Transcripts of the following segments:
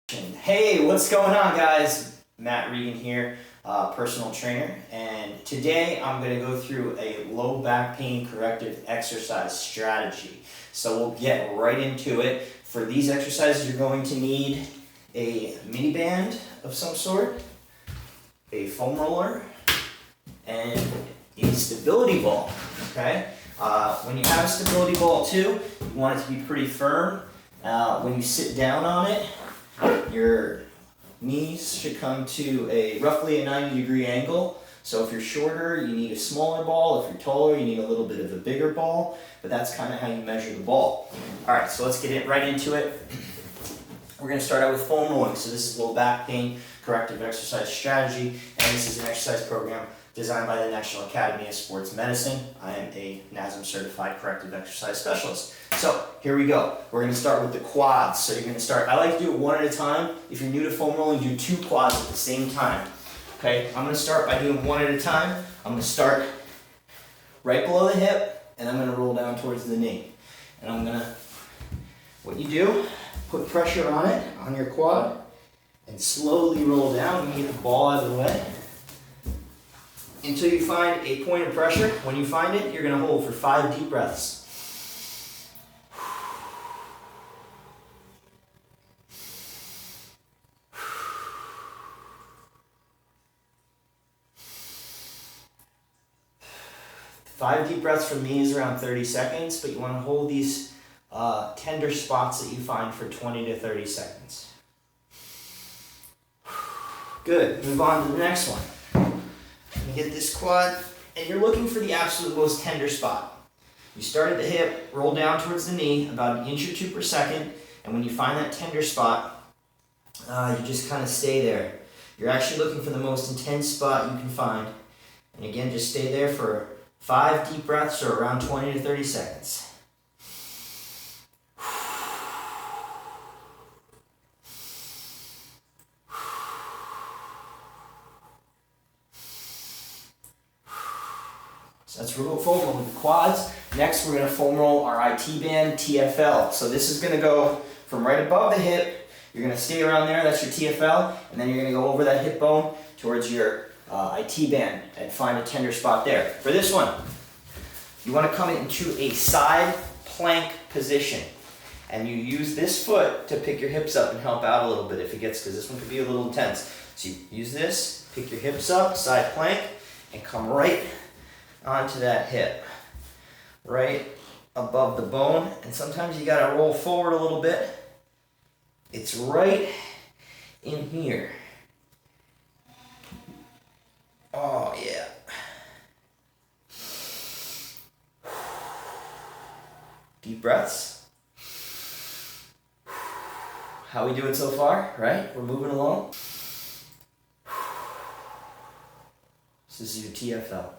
Hey, what's going on, guys? Matt Regan here, personal trainer, and today I'm going to go through a low back pain corrective exercise strategy. So we'll get right into it. For these exercises, you're going to need a mini band of some sort, a foam roller, and a stability ball. Okay? When you have a stability ball too, you want it to be pretty firm. When you sit down on it, your knees should come to a roughly a 90-degree angle. So if you're shorter, you need a smaller ball. If you're taller, you need a little bit of a bigger ball. But that's kind of how you measure the ball. All right, so let's get it right into it. We're going to start out with foam rolling. So this is low back pain corrective exercise strategy, and this is an exercise program designed by the National Academy of Sports Medicine. I am a NASM certified corrective exercise specialist. So here we go. We're going to start with the quads. So you're going to start, I like to do it one at a time. If you're new to foam rolling, do 2 quads at the same time. Okay, I'm going to start by doing 1 at a time. I'm going to start right below the hip, and I'm going to roll down towards the knee. And I'm going to, what you do, put pressure on it, on your quad, and slowly roll down. You get the ball out of the way until you find a point of pressure. When you find it, you're going to hold for 5 deep breaths. Five deep breaths for me is around 30 seconds, but you want to hold these tender spots that you find for 20 to 30 seconds. Good. Move on to the next one. You get this quad, and you're looking for the absolute most tender spot. You start at the hip, roll down towards the knee, about 1 inch or 2 per second, and when you find that tender spot, you just kind of stay there. You're actually looking for the most intense spot you can find. And again, just stay there for 5 deep breaths or around 20 to 30 seconds. So that's foam roll with the quads. Next, we're going to foam roll our IT band TFL. So this is going to go from right above the hip. You're going to stay around there. That's your TFL. And then you're going to go over that hip bone towards your IT band and find a tender spot there. For this one, you want to come into a side plank position, and you use this foot to pick your hips up and help out a little bit if it gets, because this one could be a little intense. So you use this, pick your hips up, side plank, and come right onto that hip, right above the bone. And sometimes you got to roll forward a little bit. It's right in here. Oh, yeah. Deep breaths. How we doing so far, right? We're moving along. So this is your TFL.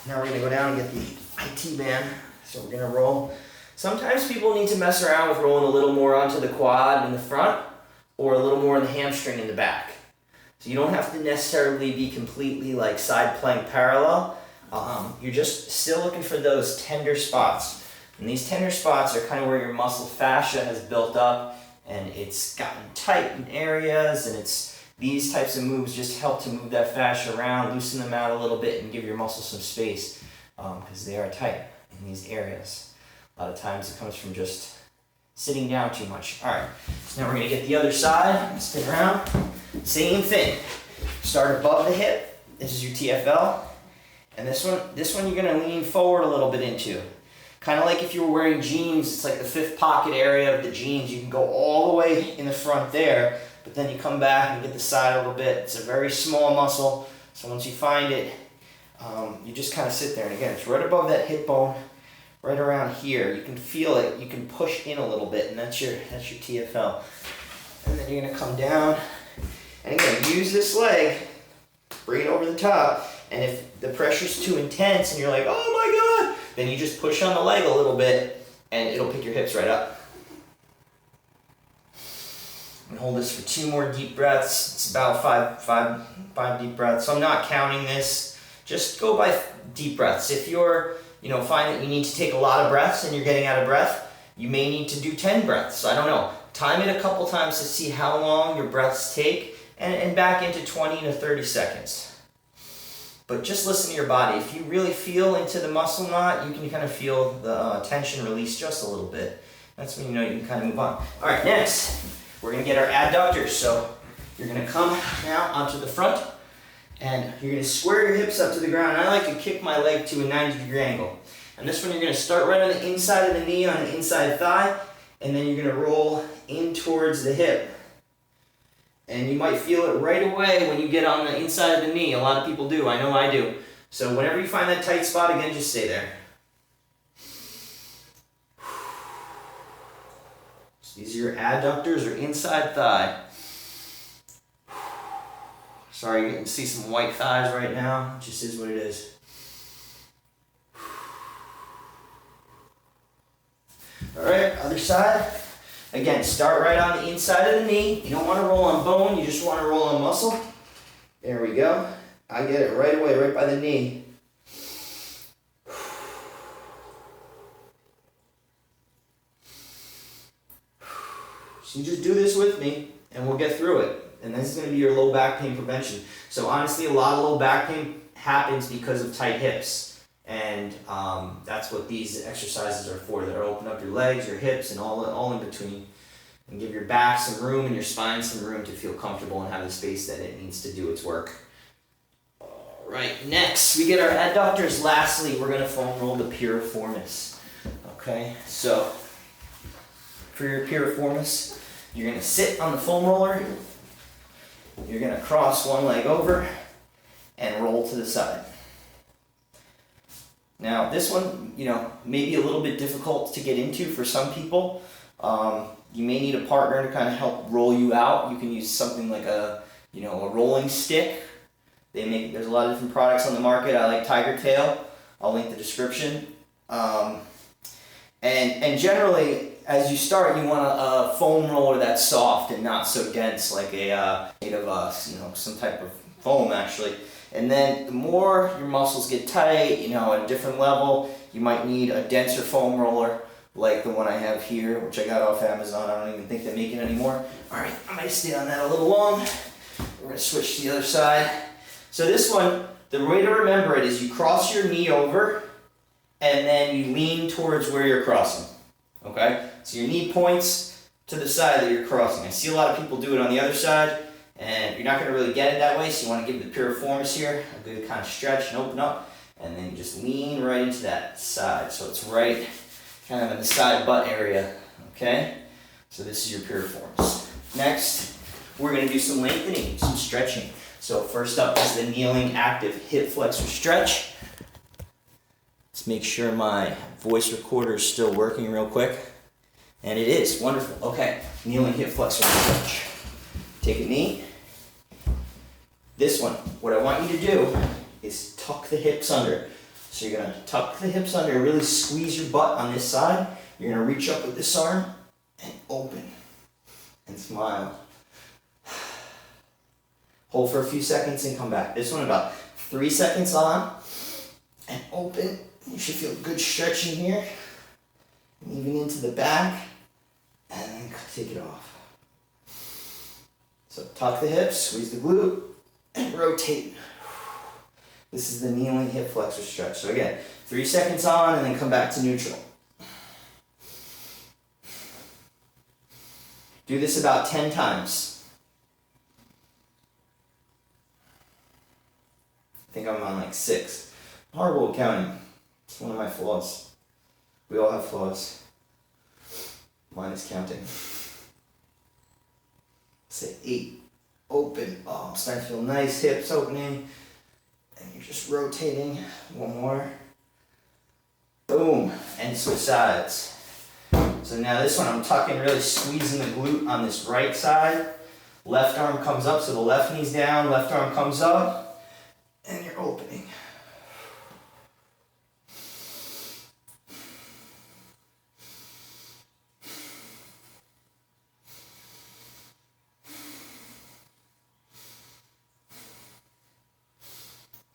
Now we're going to go down and get the IT band. So we're going to roll. Sometimes people need to mess around with rolling a little more onto the quad in the front or a little more in the hamstring in the back. So you don't have to necessarily be completely like side plank parallel. You're just still looking for those tender spots. And these tender spots are kind of where your muscle fascia has built up and it's gotten tight in areas, and these types of moves just help to move that fascia around, loosen them out a little bit, and give your muscles some space because they are tight in these areas. A lot of times it comes from just sitting down too much. All right, so now we're going to get the other side, spin around. Same thing. Start above the hip. This is your TFL. And this one you're going to lean forward a little bit into. Kind of like if you were wearing jeans, it's like the 5th pocket area of the jeans. You can go all the way in the front there, but then you come back and get the side a little bit. It's a very small muscle, so once you find it, you just kind of sit there. And again, it's right above that hip bone, right around here. You can feel it. You can push in a little bit, and that's your TFL. And then you're going to come down. And again, use this leg, bring it over the top, and if the pressure's too intense and you're like, oh my God, then you just push on the leg a little bit and it'll pick your hips right up. And hold this for 2 more deep breaths. It's about five deep breaths. So I'm not counting this. Just go by deep breaths. If you're, find that you need to take a lot of breaths and you're getting out of breath, you may need to do 10 breaths. I don't know. time it a couple times to see how long your breaths take, and back into 20 to 30 seconds. But just listen to your body. If you really feel into the muscle knot, you can kind of feel the tension release just a little bit. That's when you know you can kind of move on. All right, next, we're gonna get our adductors. So you're gonna come now onto the front, and you're gonna square your hips up to the ground. I like to kick my leg to a 90-degree angle. And this one, you're gonna start right on the inside of the knee, on the inside thigh, and then you're gonna roll in towards the hip. And you might feel it right away when you get on the inside of the knee. A lot of people do, I know I do. So whenever you find that tight spot, again, just stay there. So these are your adductors or inside thigh. Sorry, you can see some white thighs right now. It just is what it is. All right, other side. Again, start right on the inside of the knee. You don't want to roll on bone, you just want to roll on muscle. There we go. I get it right away, right by the knee. So you just do this with me, and we'll get through it. And this is going to be your low back pain prevention. So honestly, a lot of low back pain happens because of tight hips. And that's what these exercises are for. They're open up your legs, your hips, and all in between. And give your back some room and your spine some room to feel comfortable and have the space that it needs to do its work. All right, next we get our adductors. Lastly, we're going to foam roll the piriformis. Okay, so for your piriformis, you're going to sit on the foam roller. You're going to cross one leg over and roll to the side. Now this one, may be a little bit difficult to get into for some people. You may need a partner to kind of help roll you out. You can use something like a rolling stick. There's a lot of different products on the market. I like Tiger Tail. I'll link the description. And generally, as you start, you want a foam roller that's soft and not so dense, like made of some type of foam actually. And then the more your muscles get tight, at a different level, you might need a denser foam roller like the one I have here, which I got off Amazon. I don't even think they make it anymore. All right, I might stay on that a little long. We're gonna switch to the other side. So this one, the way to remember it is you cross your knee over and then you lean towards where you're crossing, okay? So your knee points to the side that you're crossing. I see a lot of people do it on the other side, and you're not going to really get it that way, so you want to give the piriformis here a good kind of stretch and open up, and then you just lean right into that side. So it's right kind of in the side butt area, okay? So this is your piriformis. Next, we're going to do some lengthening, some stretching. So first up is the kneeling active hip flexor stretch. Let's make sure my voice recorder is still working real quick. And it is, wonderful. Okay, kneeling hip flexor stretch. Take a knee. This one, what I want you to do is tuck the hips under. So you're gonna tuck the hips under, really squeeze your butt on this side. You're gonna reach up with this arm and open and smile. Hold for a few seconds and come back. This one about 3 seconds on and open. You should feel good stretching here. And even into the back, and then take it off. So tuck the hips, squeeze the glute, and rotate. This is the kneeling hip flexor stretch. So again, 3 seconds on and then come back to neutral. Do this about 10 times. I think I'm on like 6. Horrible at counting. It's one of my flaws. We all have flaws. Mine is counting. Say 8. Open. Oh, I'm starting to feel nice hips opening. And you're just rotating. One more. Boom. And switch sides. So now this one I'm tucking, really squeezing the glute on this right side. Left arm comes up, so the left knee's down, left arm comes up, and you're opening.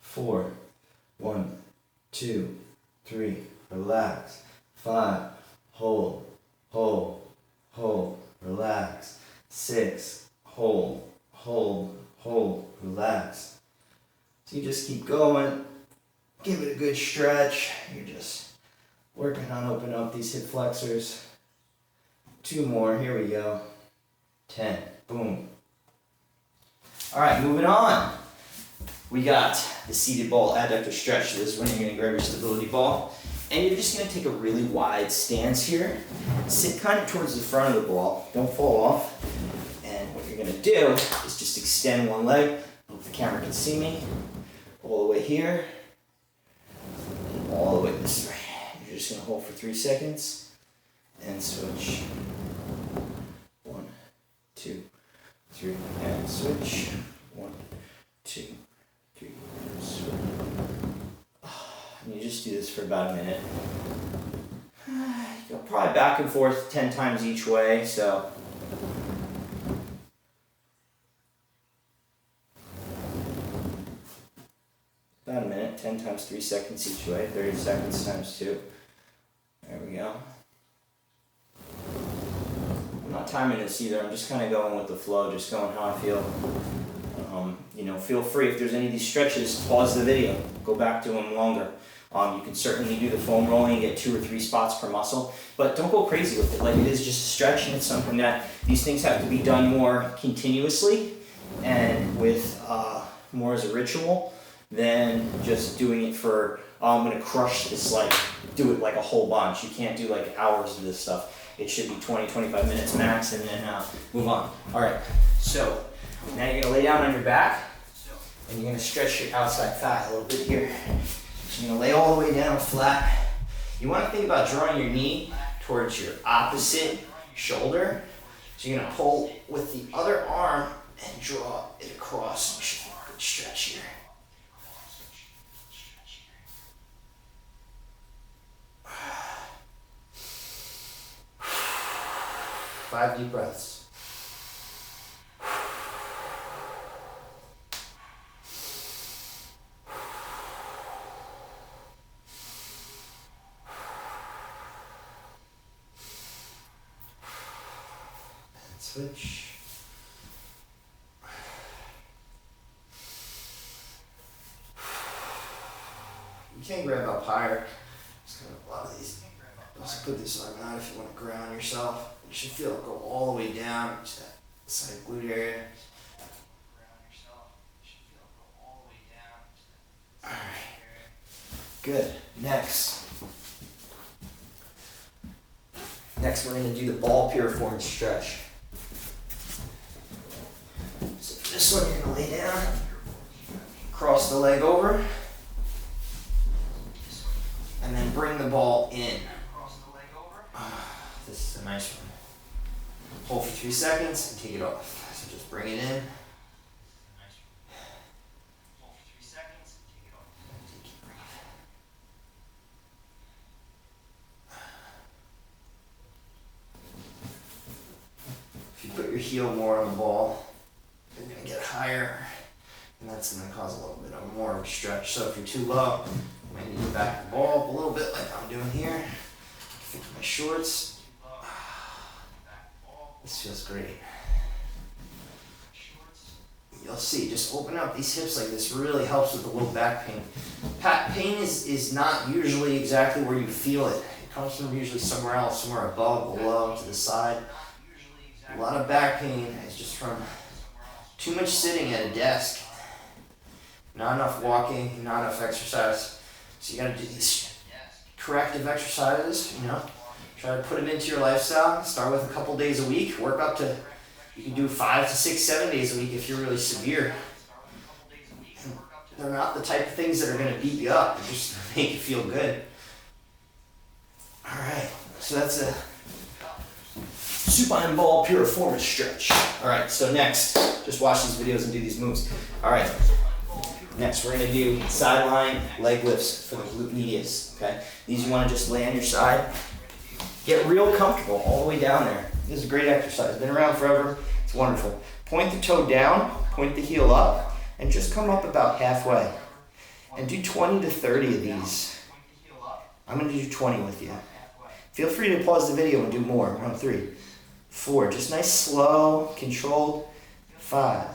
Four. 1, 2, 3. Relax. 5. Hold. Hold. Hold. relax. 6, hold, hold, hold, relax. So you just keep going. Give it a good stretch. You're just working on opening up these hip flexors. 2 more, here we go. 10, boom. All right, moving on. We got the seated ball adductor stretch. So this is when you're gonna grab your stability ball and you're just gonna take a really wide stance here. Sit kind of towards the front of the ball, don't fall off. And what you're gonna do is just extend one leg. Hope the camera can see me. All the way here, and all the way this way. You're just gonna hold for 3 seconds and switch. 1, 2, 3, and switch. 1, 2, 3, switch. And you just do this for about a minute. You'll probably back and forth 10 times each way, so. About a minute, 10 times 3 seconds each way, 30 seconds times 2. There we go. I'm not timing this either, I'm just kind of going with the flow, just going how I feel. Feel free, if there's any of these stretches, pause the video, go back to them longer. You can certainly do the foam rolling and get 2 or 3 spots per muscle, but don't go crazy with it. Like, it is just a stretch, and it's something that these things have to be done more continuously and with more as a ritual than just doing it for, I'm gonna crush this, like, do it like a whole bunch. You can't do like hours of this stuff. It should be 20, 25 minutes max, and then move on. All right, so now you're gonna lay down on your back, and you're gonna stretch your outside thigh a little bit here. So you're gonna lay all the way down flat. You wanna think about drawing your knee towards your opposite shoulder. So you're gonna pull with the other arm and draw it across. You should get a good stretch here. Five deep breaths. And switch. You can grab up higher. Just kind of a lot of these. Also put this arm out if you want to ground yourself. You should feel it go all the way down to that side glute area. Alright. Good. Next we're going to do the ball piriform stretch. So for this one, you're going to lay down, cross the leg over, and then bring the ball in. This is a nice one. Hold for 3 seconds and take it off. So just bring it in. If you put your heel more on the ball, you're going to get higher, and that's going to cause a little bit of more of a stretch. So if you're too low, you might need to back the ball up a little bit like I'm doing here. Fit my shorts. This feels great. You'll see, just open up these hips like this really helps with the low back pain. Pain is not usually exactly where you feel it. It comes from usually somewhere else, somewhere above, below, to the side. A lot of back pain is just from too much sitting at a desk. Not enough walking, not enough exercise. So you gotta do these corrective exercises, Try to put them into your lifestyle. Start with a couple days a week. Work up to, you can do 5 to 6, 7 days a week if you're really severe. They're not the type of things that are going to beat you up. They're just going to make you feel good. All right, so that's a supine ball piriform stretch. All right, so next, just watch these videos and do these moves. All right, next we're going to do sideline leg lifts for the glute medius. Okay, these you want to just lay on your side. Get real comfortable all the way down there. This is a great exercise. Been around forever. It's wonderful. Point the toe down, point the heel up, and just come up about halfway. And do 20 to 30 of these. I'm going to do 20 with you. Feel free to pause the video and do more. Around 3, 4. Just nice, slow, controlled. 5,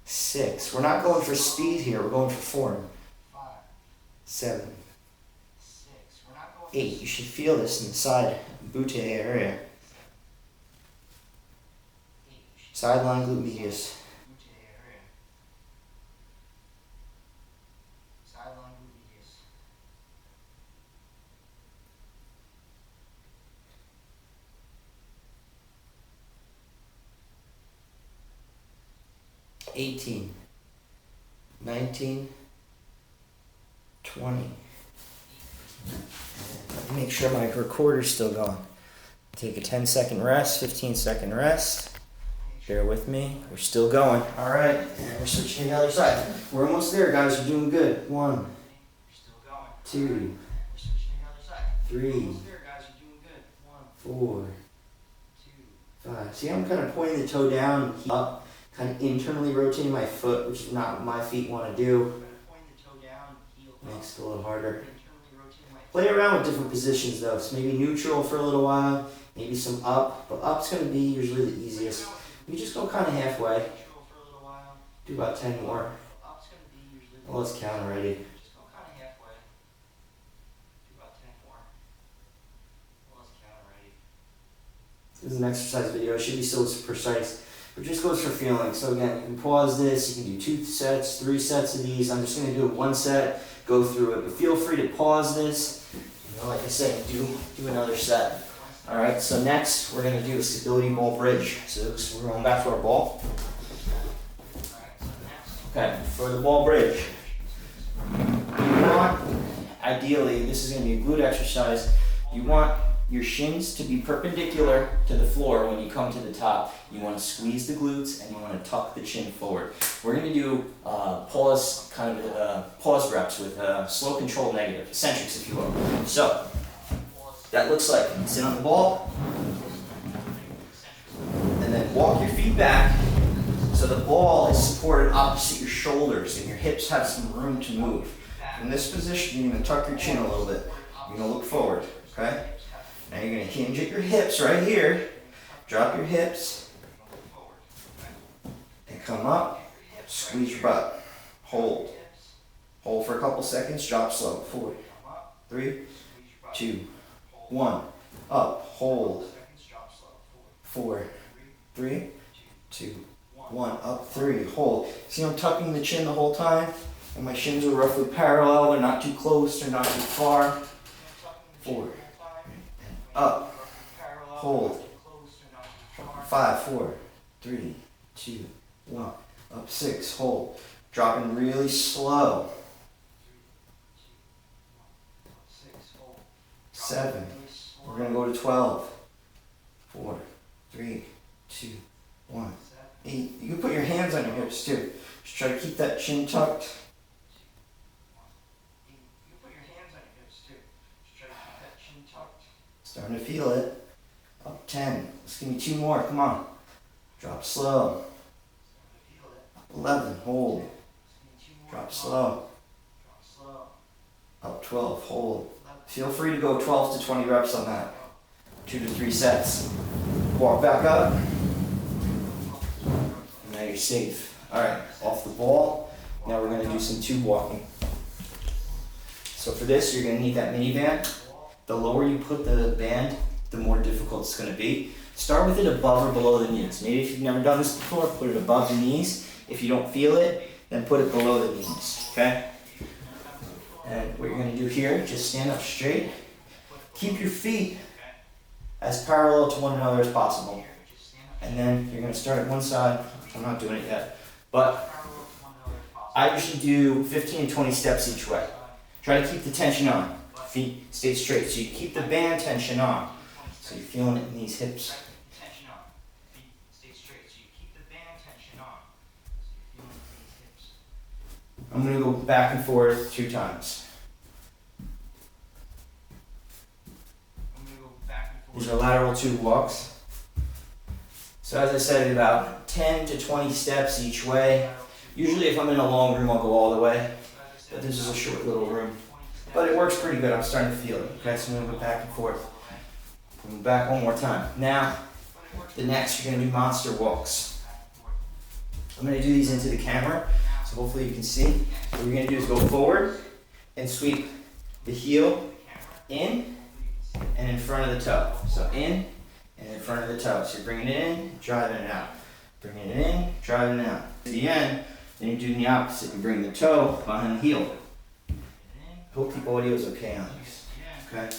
6. We're not going for speed here. We're going for form. 7, 8. You should feel this in the side butte area. Sideline glute medius. 18, 19, 20. Let me make sure my recorder's still going. Take a 10-second rest, 15-second rest. Bear with me. We're still going. All right, and we're switching to the other side. We're almost there, guys. We're doing good. 1, 2, 3, 4, 5. See, I'm kind of pointing the toe down, up. Kind of internally rotating my foot, which is not what my feet want to do. Makes it a little harder. Play around with different positions though. So maybe neutral for a little while, maybe some up, but up's going to be usually the easiest. We just go kind of halfway. Do about 10 more. Well, let's count already. This is an exercise video. It should be so precise. But just goes for feeling. So again, you can pause this, you can do 2 sets, 3 sets of these. I'm just going to do 1 set, go through it. But feel free to pause this. You know, like I said, do another set. Alright, so next we're going to do a stability ball bridge. So we're going back to our ball. Okay, for the ball bridge, you want, ideally, this is going to be a glute exercise, you want your shins to be perpendicular to the floor when you come to the top. You want to squeeze the glutes and you want to tuck the chin forward. We're going to do pause reps with slow control negative, eccentrics if you will. So that looks like sit on the ball and then walk your feet back so the ball is supported opposite your shoulders and your hips have some room to move. From this position, you're going to tuck your chin a little bit. You're going to look forward, okay? Now you're going to hinge at your hips right here. Drop your hips. And come up. Squeeze your butt. Hold. Hold for a couple seconds. Drop slow. 4, 3, 2, 1. Up. Hold. 4, 3, 2, 1. Up. 3. Hold. See, I'm tucking the chin the whole time. And my shins are roughly parallel. They're not too close. They're not too far. 4. Up, hold, 5, 4, 3, 2, 1, up 6, hold, dropping really slow, 7, we're going to go to 12, 4, 3, 2, 1, 8, you can put your hands on your hips too, just try to keep that chin tucked. Starting to feel it. Up 10. Let's give me 2 more. Come on. Drop slow. 11. Hold. Drop slow. Up 12. Hold. Feel free to go 12 to 20 reps on that. 2 to 3 sets. Walk back up. And now you're safe. Alright, off the ball. Now we're going to do some tube walking. So for this, you're going to need that mini band. The lower you put the band, the more difficult it's going to be. Start with it above or below the knees. Maybe if you've never done this before, put it above the knees. If you don't feel it, then put it below the knees, okay? And what you're going to do here, just stand up straight. Keep your feet as parallel to one another as possible. And then you're going to start at one side. I'm not doing it yet. But I usually do 15 to 20 steps each way. Try to keep the tension on. Feet stay straight. So you keep the band tension on. So you're feeling it in these hips. I'm going to go back and forth 2 times. These are lateral tube walks. So as I said, about 10 to 20 steps each way. Usually if I'm in a long room, I'll go all the way. But this is a short little room. But it works pretty good. I'm starting to feel it. Okay, so I'm going to go back and forth. Move back one more time. Now, the next you're gonna do monster walks. I'm gonna do these into the camera, so hopefully you can see. What you're gonna do is go forward and sweep the heel in and in front of the toe. So in and in front of the toe. So you're bringing it in, driving it out. Bringing it in, driving it out. At the end, then you're doing the opposite. You bring the toe behind the heel. Hope the audio is okay on these. Okay?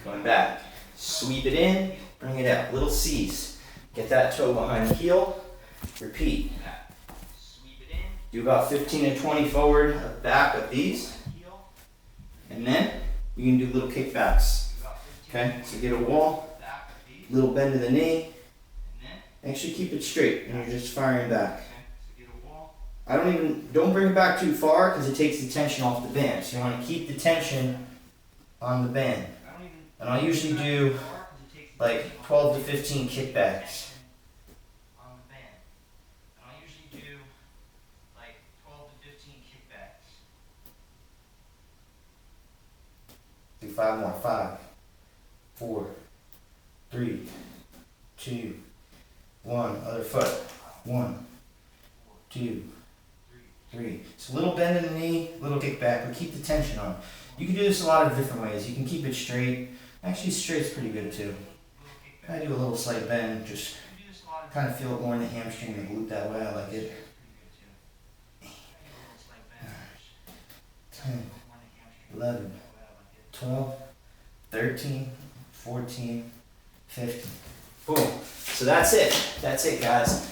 Coming back. Sweep it in, bring it out. Little C's. Get that toe behind the heel. Repeat. Do about 15 to 20 forward, back of these. And then you can do little kickbacks. Okay? So get a wall, little bend to the knee. Actually keep it straight and you're just firing back. Don't bring it back too far because it takes the tension off the band. So you want to keep the tension on the band. And I'll usually do like 12 to 15 kickbacks. Do 5 more. 5, 4, 3, 2, 1. Other foot. 1, 2, 3. So little bend in the knee, little kickback, but keep the tension on. You can do this a lot of different ways. You can keep it straight. Actually, straight's pretty good too. I do a little slight bend, just kind of feel it more in the hamstring and glute that way. I like it. 10, 11, 12, 13, 14, 15. Boom. So that's it. That's it, guys.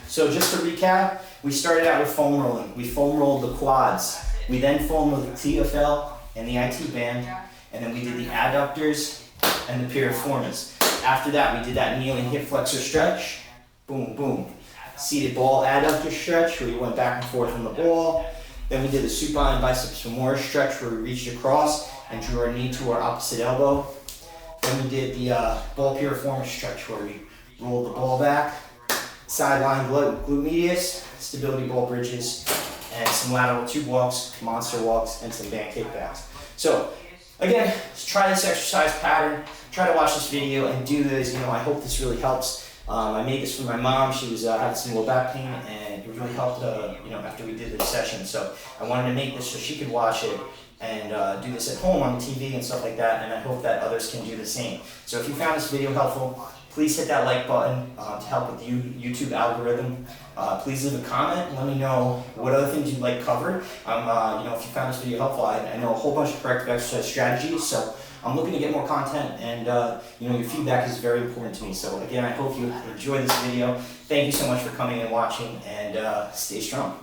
So just to recap, we started out with foam rolling. We foam rolled the quads. We then foam rolled the TFL and the IT band, and then we did the adductors and the piriformis. After that, we did that kneeling hip flexor stretch. Boom, boom. Seated ball adductor stretch, where you went back and forth on the ball. Then we did the supine biceps femoris stretch, where we reached across and drew our knee to our opposite elbow. Then we did the ball piriformis stretch, where we rolled the ball back. Sideline glute medius, stability ball bridges, and some lateral tube walks, monster walks, and some band kickbacks. So again, just try this exercise pattern, try to watch this video and do this. I hope this really helps. I made this for my mom. She was having some low back pain, and it really helped after we did this session. So I wanted to make this so she could watch it and do this at home on the TV and stuff like that, and I hope that others can do the same. So if you found this video helpful, please hit that like button to help with the YouTube algorithm. Please leave a comment and let me know what other things you'd like covered. If you found this video helpful, I know a whole bunch of corrective exercise strategies, so I'm looking to get more content, and your feedback is very important to me. So again, I hope you enjoyed this video. Thank you so much for coming and watching, and stay strong.